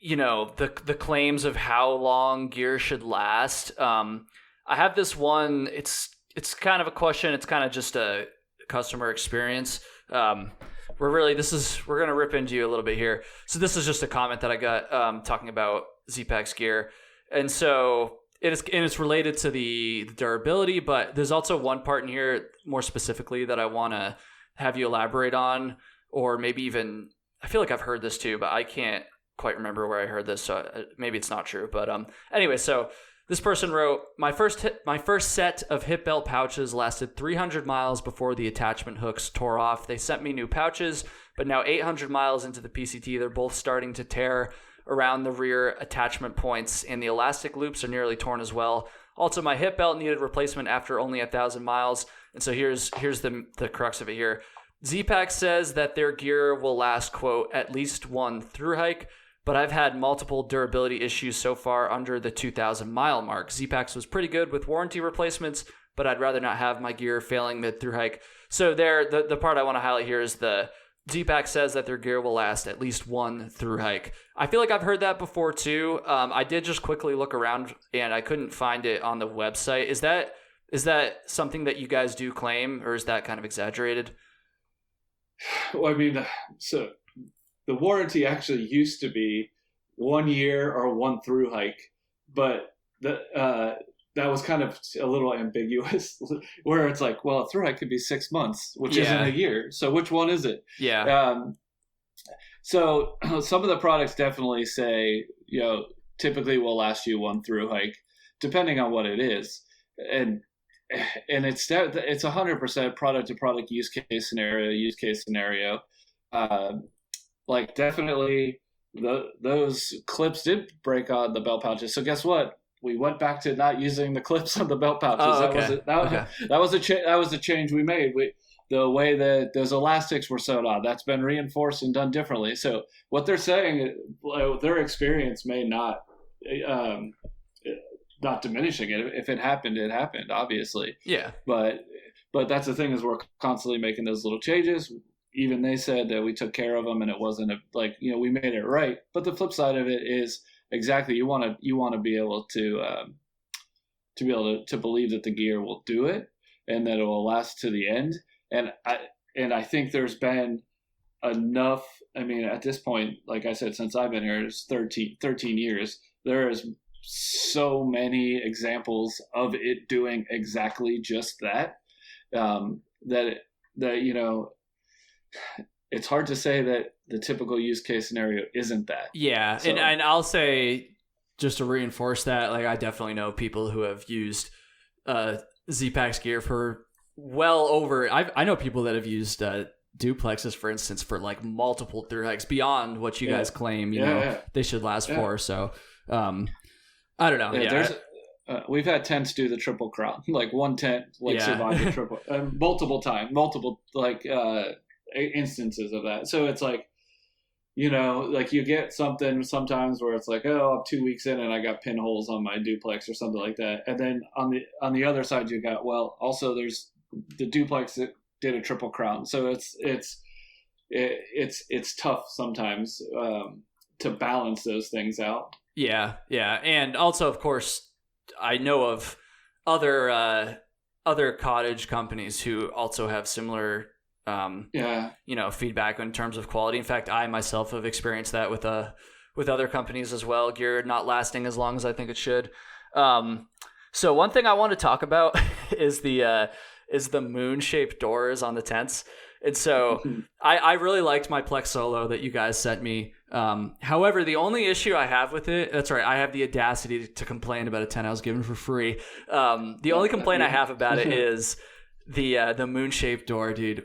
you know, the claims of how long gear should last. I have this one. It's kind of a question. It's kind of just a customer experience. We're gonna rip into you a little bit here. So this is just a comment that I got talking about Z-Packs gear, and so it's related to the durability, but there's also one part in here more specifically that I want to have you elaborate on, or maybe even I feel like I've heard this too, but I can't quite remember where I heard this, so maybe it's not true. But anyway, so this person wrote, my first set of hip belt pouches lasted 300 miles before the attachment hooks tore off. They sent me new pouches, but now 800 miles into the PCT, they're both starting to tear around the rear attachment points, and the elastic loops are nearly torn as well. Also, my hip belt needed replacement after only 1,000 miles. And so here's the crux of it here. Z-Pack says that their gear will last, quote, at least one through hike, but I've had multiple durability issues so far under the 2,000 mile mark. Z-Packs was pretty good with warranty replacements, but I'd rather not have my gear failing mid through hike. So the part I want to highlight here is the Z-Pack says that their gear will last at least one through hike. I feel like I've heard that before too. I did just quickly look around and I couldn't find it on the website. Is that something that you guys do claim, or is that kind of exaggerated? Well, I mean, so the warranty actually used to be 1 year or one through hike, but that was kind of a little ambiguous, where it's like, well, a through hike could be 6 months, which isn't a year. So which one is it? Yeah. So some of the products definitely say, you know, typically will last you one through hike, depending on what it is, and it's 100% product to product use case scenario. Like definitely those clips did break on the belt pouches. So guess what? We went back to not using the clips on the belt pouches. Oh, okay. That was a change we made. The way that those elastics were sewed on, that's been reinforced and done differently. So what they're saying, their experience may not diminishing it. If it happened, it happened, obviously. Yeah. But that's the thing, is we're constantly making those little changes. Even they said that we took care of them and it wasn't we made it right. But the flip side of it is exactly, you want to be able to believe that the gear will do it and that it will last to the end. And I think there's been enough. I mean, at this point, like I said, since I've been here, it's 13 years. There is so many examples of it doing exactly just that. That you know, it's hard to say that the typical use case scenario isn't that. Yeah, so. And I'll say, just to reinforce that, like I definitely know people who have used Z-Packs gear for well over. I know people that have used duplexes, for instance, for like multiple through hikes beyond what you guys claim. You know, they should last for. So I don't know. We've had tents do the triple crown, like one tent survived the triple, multiple instances of that. So it's like, you know, like you get something sometimes where it's like, oh, I'm 2 weeks in and I got pinholes on my duplex or something like that. And then on the other side, you got, well, also there's the duplex that did a triple crown. So it's tough sometimes to balance those things out. Yeah. And also, of course, I know of other cottage companies who also have similar feedback in terms of quality. In fact, I myself have experienced that with other companies as well. Gear not lasting as long as I think it should. So one thing I want to talk about is the moon-shaped doors on the tents. And so I really liked my Plex Solo that you guys sent me. However, the only issue I have with it, that's right, I have the audacity to complain about a tent I was given for free. The only complaint I have about it is the moon-shaped door, dude.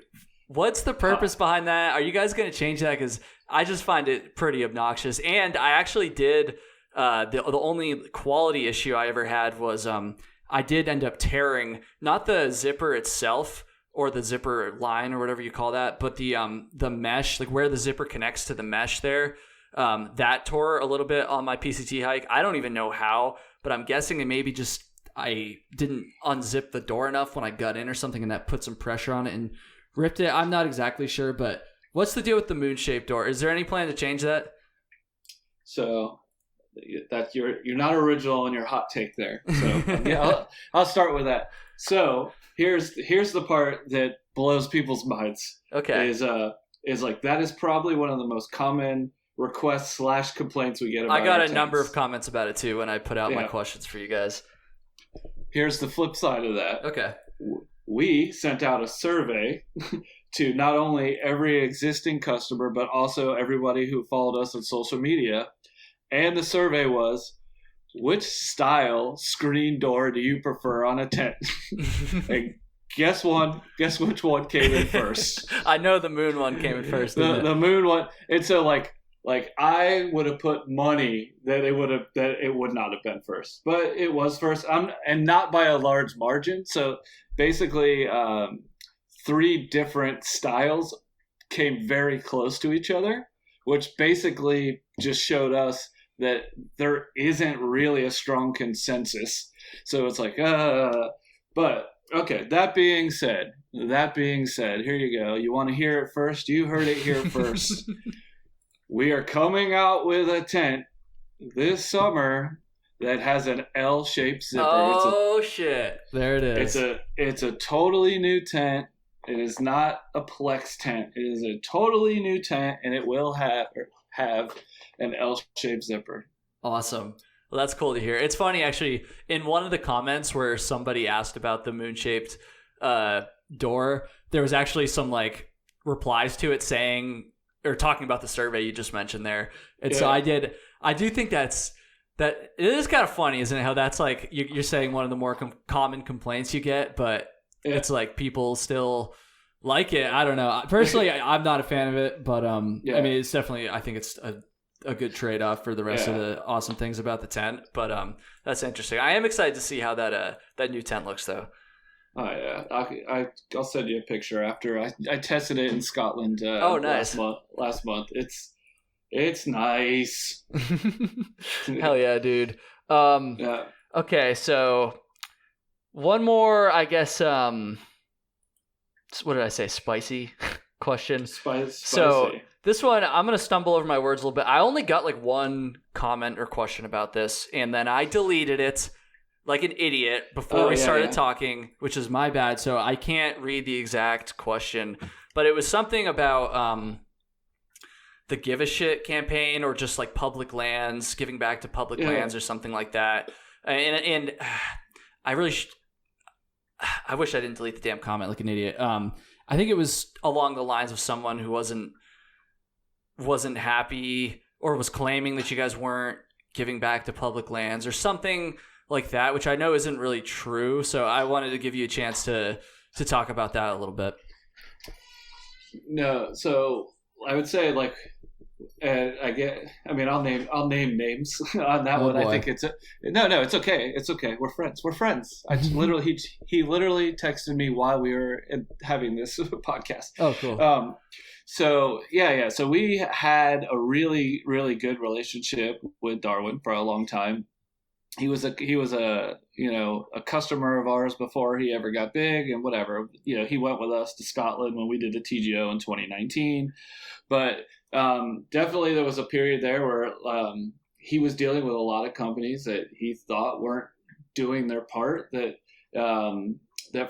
What's the purpose behind that? Are you guys going to change that? Because I just find it pretty obnoxious. And I actually did, the only quality issue I ever had was I did end up tearing, not the zipper itself, or the zipper line or whatever you call that, but the mesh, like where the zipper connects to the mesh there, that tore a little bit on my PCT hike. I don't even know how, but I'm guessing it maybe just I didn't unzip the door enough when I got in or something, and that put some pressure on it and ripped it. I'm not exactly sure, but what's the deal with the moon-shaped door? Is there any plan to change that? So that you're not original in your hot take there. So yeah, I'll start with that. So here's the part that blows people's minds. Okay. Is like that is probably one of the most common requests / complaints we get about. I got our a number tents. of comments about it too when I put out my questions for you guys. Here's the flip side of that. Okay. We sent out a survey to not only every existing customer, but also everybody who followed us on social media. And the survey was, which style screen door do you prefer on a tent? And guess which one came in first? I know the moon one came in first. The moon one. And so like I would have put money that it would not have been first, but it was first. And not by a large margin. So basically, 3 different styles came very close to each other, which basically just showed us that there isn't really a strong consensus. So it's like, but okay. That being said, here you go. You want to hear it first? You heard it here first. We are coming out with a tent this summer that has an L-shaped zipper. Oh shit! There it is. It's a totally new tent. It is not a Plex tent. It is a totally new tent, and it will have an L-shaped zipper. Awesome. Well, that's cool to hear. It's funny, actually, in one of the comments where somebody asked about the moon-shaped door, there was actually some like replies to it saying, or talking about the survey you just mentioned there. And so I do think that it is kind of funny, isn't it? How that's like, you're saying one of the more common complaints you get, but it's like people still like it. I don't know. Personally, I'm not a fan of it, but I mean, it's definitely, I think it's a good trade-off for the rest of the awesome things about the tent. But that's interesting. I am excited to see how that new tent looks, though. Oh yeah, I'll send you a picture after I tested it in Scotland. Nice. Last month. It's nice. Hell yeah, dude. Okay, so one more, I guess. What did I say? Spicy question. Spicy. So this one, I'm gonna stumble over my words a little bit. I only got like one comment or question about this, and then I deleted it like an idiot before we started talking, which is my bad. So I can't read the exact question, but it was something about the Give a Shit campaign, or just like public lands, giving back to public lands or something like that. And I really, I wish I didn't delete the damn comment like an idiot. I think it was along the lines of someone who wasn't happy, or was claiming that you guys weren't giving back to public lands or something like that, which I know isn't really true. So I wanted to give you a chance to talk about that a little bit. No, so I would say like, I'll name names on that one. Boy. I think it's it's okay. It's okay. We're friends. I just he literally texted me while we were having this podcast. Oh, cool. So we had a really, really good relationship with Darwin for a long time. He was a customer of ours before he ever got big, and whatever. He went with us to Scotland when we did the TGO in 2019. But definitely there was a period there where he was dealing with a lot of companies that he thought weren't doing their part, that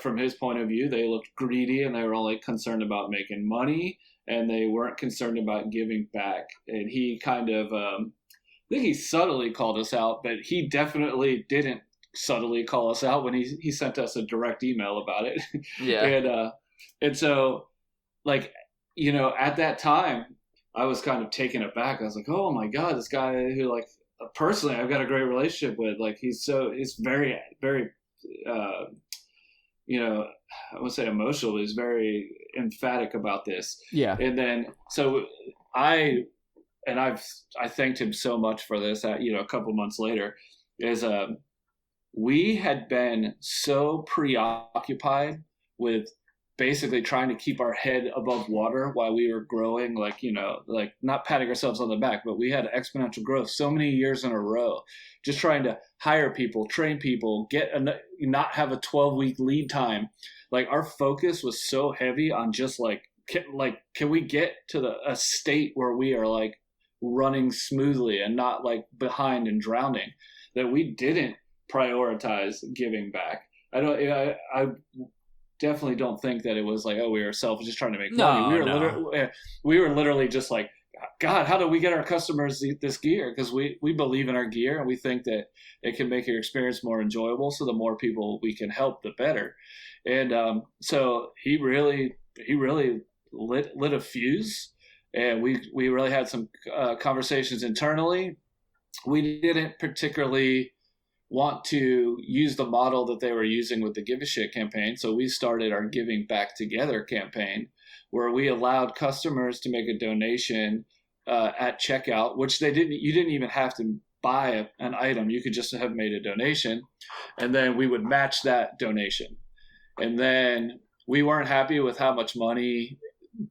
from his point of view, they looked greedy and they were only concerned about making money, and they weren't concerned about giving back. And he kind of, I think he subtly called us out, but he definitely didn't subtly call us out when he sent us a direct email about it. Yeah. And so, like, at that time, I was kind of taken aback. I was like, oh my God, this guy who, like, personally I've got a great relationship with, like, he's very, very, I won't say emotional, but he's very emphatic about this. Yeah. And then, so I thanked him so much for this, a couple months later, is we had been so preoccupied with basically trying to keep our head above water while we were growing, like, like not patting ourselves on the back, but we had exponential growth so many years in a row, just trying to hire people, train people, not have a 12-week lead time. Like, our focus was so heavy on just can we get to a state where we are like running smoothly and not like behind and drowning, that we didn't prioritize giving back. I definitely don't think that it was like, oh, we were selfish, just trying to make money. We were literally just like, God, how do we get our customers this gear? Because we believe in our gear, and we think that it can make your experience more enjoyable. So the more people we can help, the better. And so he really lit a fuse, and we really had some conversations internally. We didn't particularly want to use the model that they were using with the Give a Shit campaign. So we started our Giving Back Together campaign, where we allowed customers to make a donation at checkout, which you didn't even have to buy an item. You could just have made a donation, and then we would match that donation. And then we weren't happy with how much money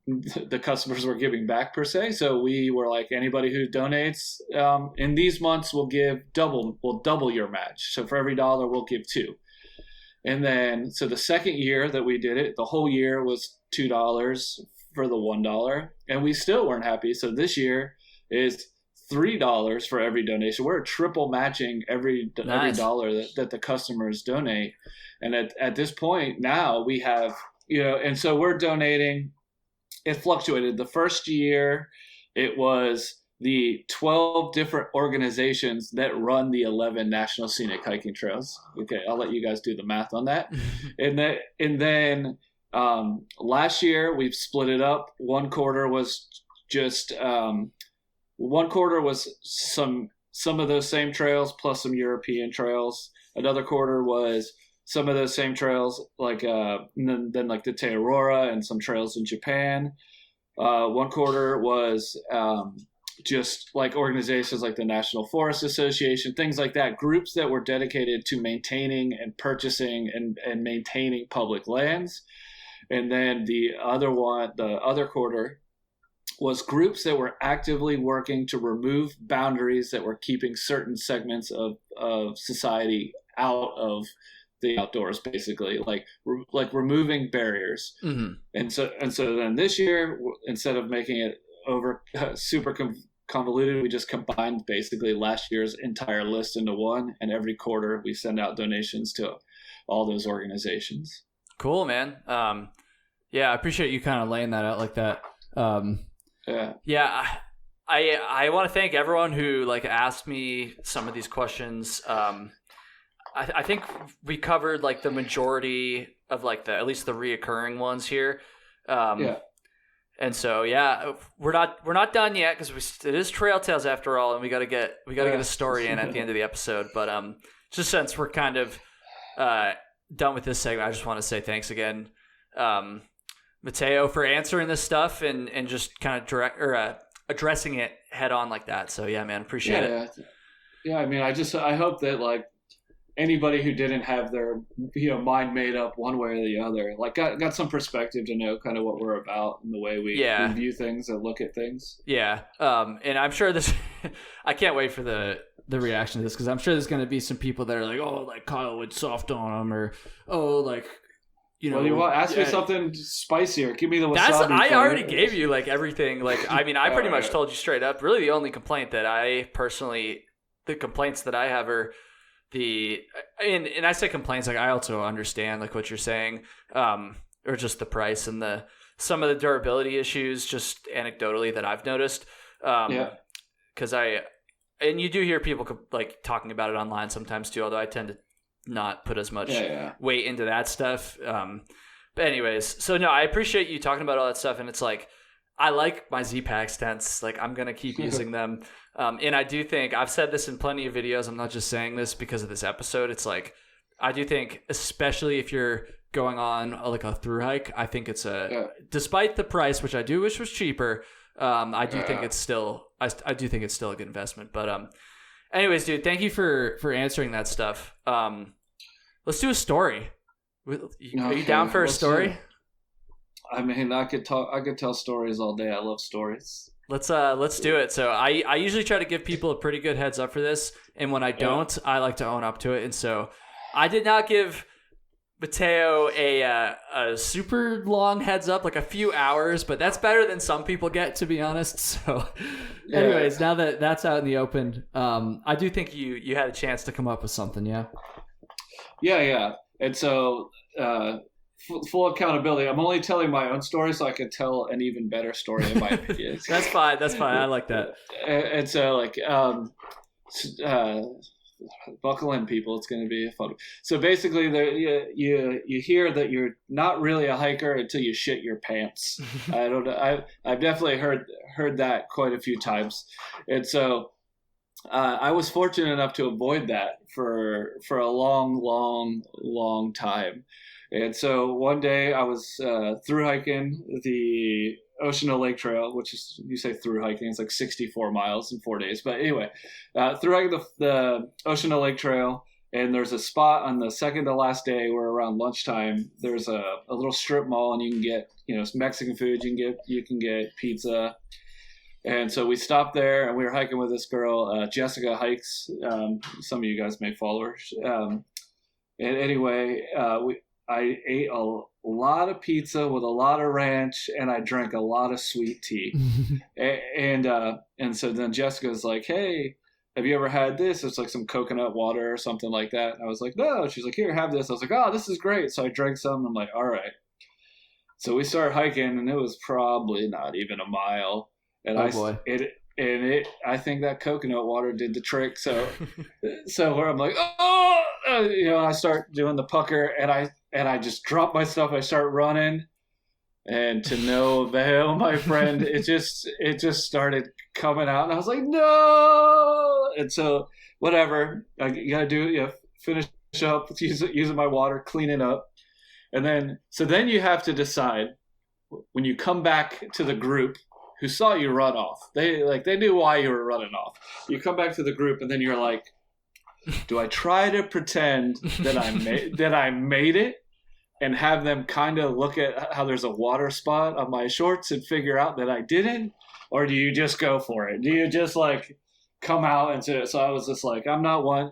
the customers were giving back per se. So we were like, anybody who donates in these months will double your match. So for every $1, we'll give $2. And then, so the second year that we did it, the whole year was $2 for the $1, and we still weren't happy. So this year is $3 for every donation. We're triple matching every dollar that the customers donate. And at this point now we have, and so we're donating. It fluctuated. The first year, it was the 12 different organizations that run the 11 National Scenic Hiking Trails. Okay, I'll let you guys do the math on that. And then last year, we've split it up. One quarter was some of those same trails plus some European trails. Another quarter was some of those same trails, like then like the Te Aurora and some trails in Japan. One quarter was just like organizations like the National Forest Association, things like that, groups that were dedicated to maintaining and purchasing and maintaining public lands. And then the other quarter was groups that were actively working to remove boundaries that were keeping certain segments of society out of the outdoors, basically, like removing barriers. Mm-hmm. And so then this year, instead of making it super convoluted, we just combined basically last year's entire list into one, and every quarter we send out donations to all those organizations. Cool, man. Yeah, I appreciate you kind of laying that out like that. Yeah, I want to thank everyone who like asked me some of these questions. I think we covered like the majority of like at least the reoccurring ones here. And so we're not done yet, because it is Trail Tales after all, and we gotta get a story in at the end of the episode. But just since we're kind of done with this segment, I just want to say thanks again, Mateo, for answering this stuff and just kind of addressing it head on like that. So yeah, man, appreciate it. Yeah, I mean, I hope that like anybody who didn't have their mind made up one way or the other, like got some perspective to know kind of what we're about and the way we view things and look at things. Yeah, and I'm sure this. I can't wait for the reaction to this, because I'm sure there's going to be some people that are like, oh, like Kyle would soft on them, or oh, like. Ask me something spicier. Give me the wasabi. I already gave you like everything. Like, I mean, I pretty much told you straight up. Really, the only complaint that the complaints that I have are and I say complaints, like I also understand like what you're saying, or just the price and some of the durability issues, just anecdotally that I've noticed. Because and you do hear people like talking about it online sometimes too, although I tend to not put as much weight into that stuff. But anyways, so no, I appreciate you talking about all that stuff, and it's like I like my Z-Pack tents. Like I'm gonna keep using them, and I do think I've said this in plenty of videos. I'm not just saying this because of this episode. It's like I do think, especially if you're going on like a thru hike, I think it's despite the price, which I do wish was cheaper. I do think it's still I do think it's still a good investment. But anyways, dude, thank you for answering that stuff. Let's do a story. Are you down for a story? I mean, I could tell stories all day. I love stories. Let's do it. So I usually try to give people a pretty good heads up for this, and when I don't, I like to own up to it. And so I did not give Mateo a super long heads up, like a few hours, but that's better than some people get, to be honest. So anyways, now that that's out in the open, I do think you had a chance to come up with something. Yeah. And so full accountability. I'm only telling my own story so I can tell an even better story in my opinion. That's fine. I like that. And so like buckle in, people. It's going to be fun. So basically, you hear that you're not really a hiker until you shit your pants. I don't know. I've definitely heard that quite a few times, and so I was fortunate enough to avoid that for a long time. And so one day I was through hiking the Oceano Lake Trail, which is, you say through hiking, it's like 64 miles in 4 days. But anyway, through hiking the Oceano Lake Trail, and there's a spot on the second to last day where around lunchtime, there's a little strip mall, and you can get, some Mexican food, you can get pizza. And so we stopped there, and we were hiking with this girl, Jessica Hikes. Some of you guys may follow her. And anyway, I ate a lot of pizza with a lot of ranch, and I drank a lot of sweet tea. and so then Jessica's like, "Hey, have you ever had this? It's like some coconut water or something like that." And I was like, "No." She's like, "Here, have this." I was like, "Oh, this is great." So I drank some. And I'm like, "All right." So we started hiking, and it was probably not even a mile. And I think that coconut water did the trick. So where I'm like, "Oh," I start doing the pucker, and I just drop my stuff. I start running, and to no avail, my friend. It just started coming out, and I was like, "No!" And so whatever, you gotta do, finish up, using my water, clean it up, and then you have to decide when you come back to the group who saw you run off. They knew why you were running off. You come back to the group, and then you're like, do I try to pretend that I made it, and have them kind of look at how there's a water spot on my shorts and figure out that I didn't, or do you just go for it? Do you just like come out into it? So I was just like, I'm not one,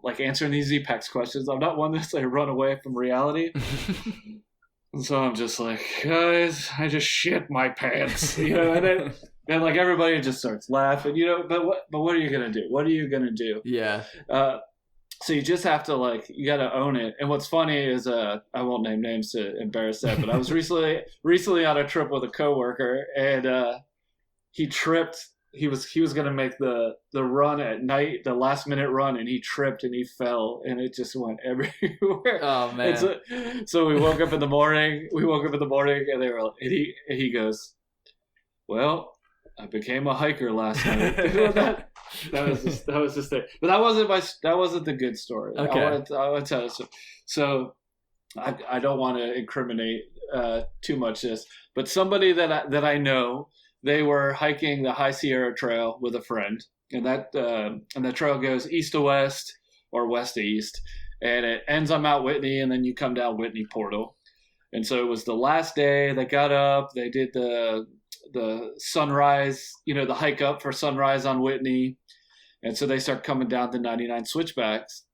like answering these Z-Pax questions. I'm not one that's like run away from reality. And so I'm just like, guys, I just shit my pants, and then like everybody just starts laughing, but what are you going to do? What are you going to do? Yeah. So you just have to you got to own it. And what's funny is, I won't name names to embarrass them, but I was recently on a trip with a coworker, and he tripped. He was going to make the run at night, the last minute run, and he tripped and he fell, and it just went everywhere. Oh man! So we woke up in the morning. And he goes, "Well, I became a hiker last night." that was just it. But that wasn't the good story. Okay. I want to tell you. So I don't want to incriminate too much this, but somebody that I know. They were hiking the High Sierra Trail with a friend, and the trail goes east to west or west to east, and it ends on Mount Whitney, and then you come down Whitney Portal. And so it was the last day. They got up, they did the sunrise, the hike up for sunrise on Whitney, and so they start coming down the 99 switchbacks,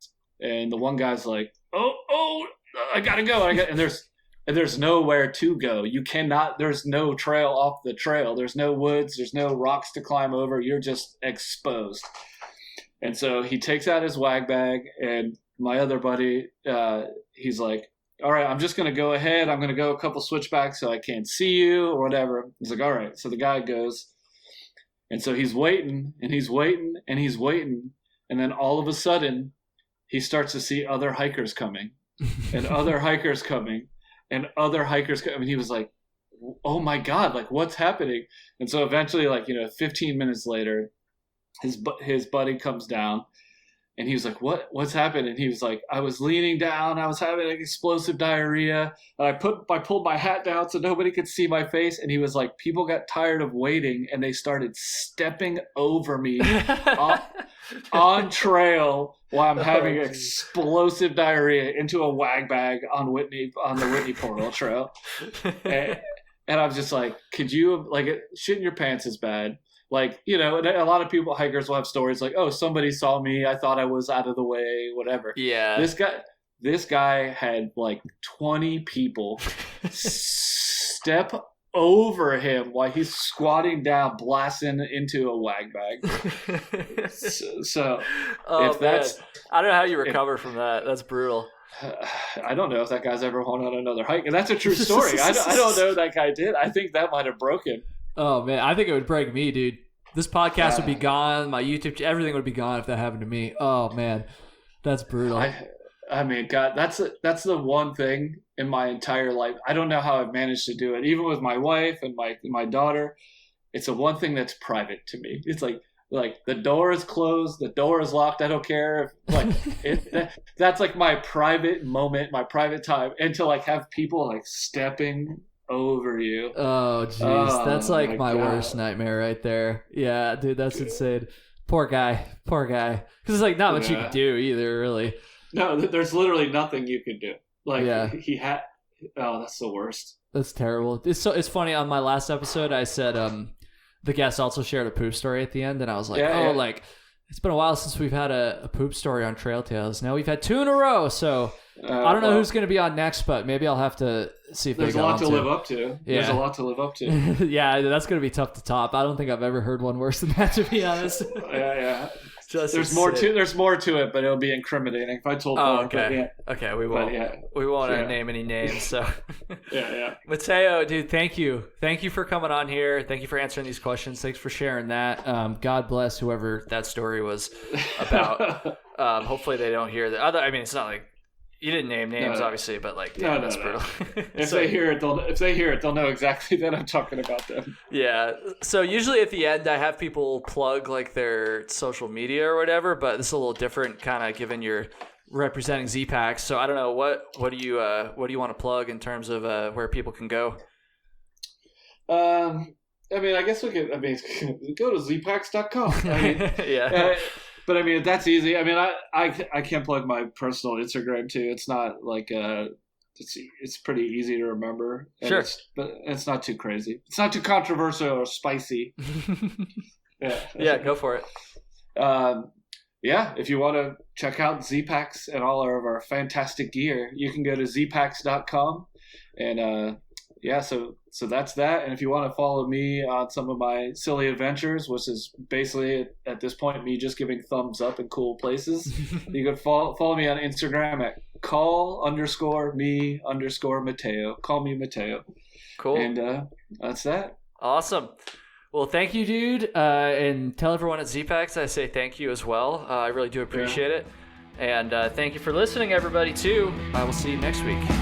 and the one guy's like, "Oh, I gotta go," and there's nowhere to go. You cannot, there's no trail off the trail. There's no woods. There's no rocks to climb over. You're just exposed. And so he takes out his wag bag, and my other buddy, he's like, "All right, I'm just going to go ahead. I'm going to go a couple switchbacks so I can't see you or whatever." He's like, "All right." So the guy goes, and so he's waiting, and he's waiting, and he's waiting. And then all of a sudden, he starts to see other hikers coming and other hikers coming. And other hikers, he was like, "Oh my God, what's happening?" And so eventually, 15 minutes later, his buddy comes down, and he was like, "What's happened?" And he was like, "I was leaning down, I was having explosive diarrhea, and I pulled my hat down so nobody could see my face." And he was like, "People got tired of waiting, and they started stepping over me on trail while I'm having geez. explosive diarrhea into a wag bag on the Whitney Portal Trail. And I'm just like, could you, like, shitting your pants is bad. Like, you know, a lot of hikers will have stories like, oh, somebody saw me. I thought I was out of the way, whatever. Yeah. This guy had like 20 people step over him while he's squatting down, blasting into a wag bag. So if that's, I don't know how you recover from that. That's brutal. I don't know if that guy's ever went on another hike, and that's a true story. I don't know if that guy did. I think that might have broken. Oh man, I think it would break me, dude. This podcast would be gone. My YouTube, everything would be gone if that happened to me. Oh man, that's brutal. I mean, God, that's the one thing in my entire life. I don't know how I've managed to do it, even with my wife and my daughter. It's the one thing that's private to me. It's like the door is closed, the door is locked. I don't care. That's like my private moment, my private time, and to like have people like stepping over you. Oh jeez, that's like my worst nightmare right there. Yeah, dude, that's insane. Poor guy. Because there's like not much you can do either, really. No, there's literally nothing you can do. Like he had. Oh, that's the worst. That's terrible. It's funny. On my last episode, I said the guest also shared a poop story at the end, and I was like, like it's been a while since we've had a poop story on Trail Tales. Now we've had 2 in a row, so I don't know who's going to be on next, but maybe I'll have to see if there's a lot to live up to. Yeah. There's a lot to live up to. Yeah, that's going to be tough to top. I don't think I've ever heard one worse than that, to be honest. Yeah. There's more to it, but it'll be incriminating if I told more. Okay. Okay, we won't. We won't name any names. So. Yeah. Mateo, dude, thank you for coming on here. Thank you for answering these questions. Thanks for sharing that. God bless whoever that story was about. Hopefully they don't hear that. I mean, it's not like you didn't name names, obviously, but like, that's brutal. If they hear it, they'll know exactly that I'm talking about them. Yeah. So usually at the end, I have people plug like their social media or whatever, but this is a little different, kind of given you're representing Z-Packs. So I don't know what do you want to plug in terms of where people can go? I mean, I guess we could. I mean, go to zpacks.com. I mean, yeah. But I mean, that's easy. I mean, I can plug my personal Instagram too. It's not like it's pretty easy to remember. Sure. But it's not too crazy. It's not too controversial or spicy. Yeah, go for it. If you want to check out Z-Packs and all of our fantastic gear, you can go to zpacks.com. And so that's that. And if you want to follow me on some of my silly adventures, which is basically at this point me just giving thumbs up in cool places, you can follow me on Instagram at call_me_Mateo. Call me Mateo. Cool. And that's that. Awesome. Well, thank you, dude. And tell everyone at Z-Packs I say thank you as well. I really do appreciate it. And thank you for listening, everybody, too. I will see you next week.